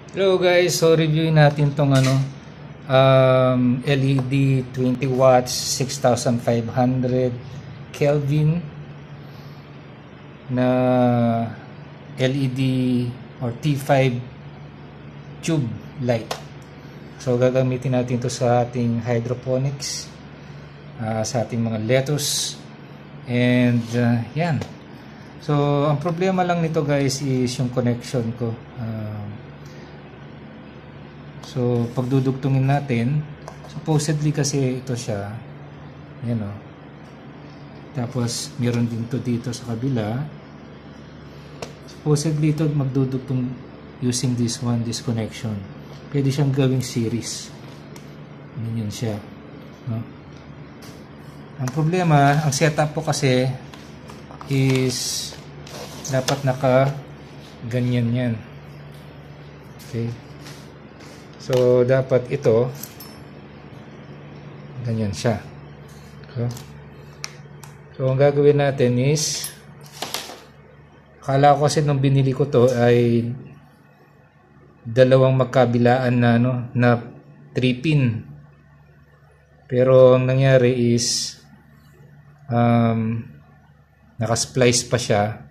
Hello guys, so reviewin natin tong LED 20 watts 6500 Kelvin na LED or T5 tube light. So gagamitin natin to sa ating hydroponics, sa ating mga lettuce, and yan. So ang problema lang nito guys is yung connection ko. So pagdudugtungin natin, supposedly kasi ito siya, yan o. Tapos meron din to dito sa kabila. Supposedly ito magdudugtong using this connection. Pwede siyang gawing series. Ganyan siya, no? Ang problema, ang setup po kasi is dapat naka ganyan yan. Okay. So dapat ito ganyan siya. So ang gagawin natin is, akala ko kasi nung binili ko to ay dalawang magkabilaan na na 3 pin. Pero ang nangyari is naka-splice pa siya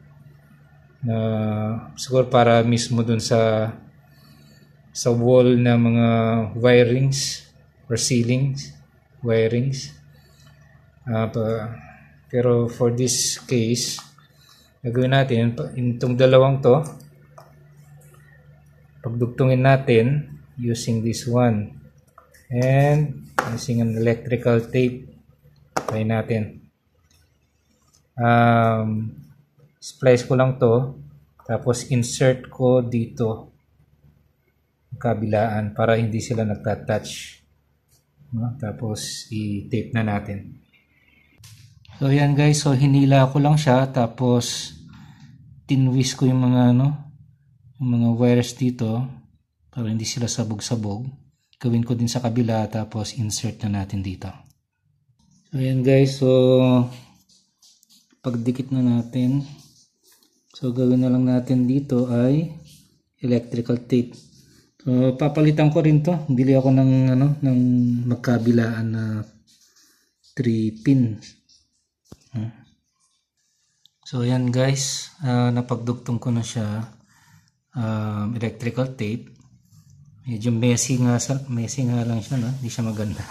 na siguro para mismo dun sa wall na mga wirings or ceilings wirings. Pero for this case, gagawin natin itong dalawang to, pagdugtungin natin using this one and using an electrical tape. Try natin. Splice ko lang to, tapos insert ko dito kabilaan para hindi sila nagta-touch, no? Tapos i-tape na natin. So yan guys, so hinila ko lang siya, tapos tinwist ko yung mga yung mga wires dito para hindi sila sabog-sabog. Gawin ko din sa kabila, tapos insert na natin dito. So yan guys, so pagdikit na natin, so gawin na lang natin dito ay electrical tape. So papalitan ko rin to. Bili ako ng ng magkabilaan na 3 pin. So yan guys, napagdugtong ko na siya, electrical tape. Medyo messy nga lang siya, no? Hindi siya maganda.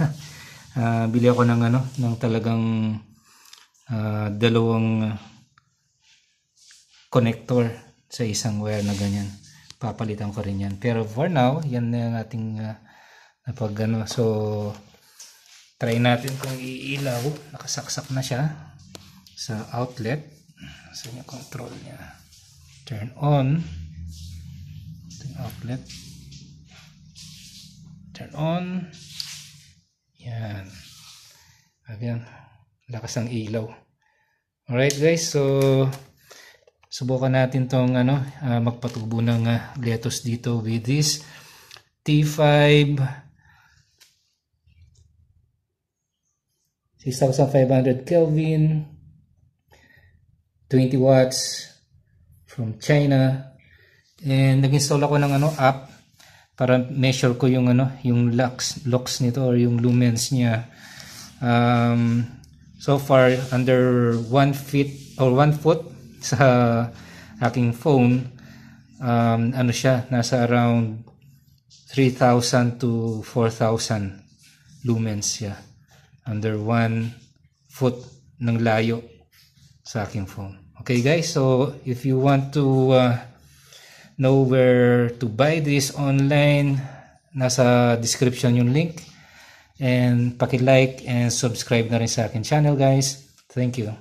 Bili ako ng ng talagang dalawang connector sa isang wire na ganyan. Papalitan ko rin yan. Pero for now, yan na yung ating so try natin kung iilaw. Nakasaksak na siya sa outlet. So yung control niya, turn on. Ito yung outlet, turn on. Yan. Ayan, lakas ang ilaw. Alright guys, so subukan natin tong magpatubo ng lettuce dito with this T5 6500 Kelvin 20 watts from China. And nag-install ako ng app para measure ko yung yung lux nito or yung lumens niya. So far under 1 foot sa aking phone, siya, nasa around 3,000 to 4,000 lumens siya, under 1 foot ng layo sa aking phone. Okay guys, so if you want to know where to buy this online, nasa description yung link, and paki-like and subscribe na rin sa akin channel guys. Thank you.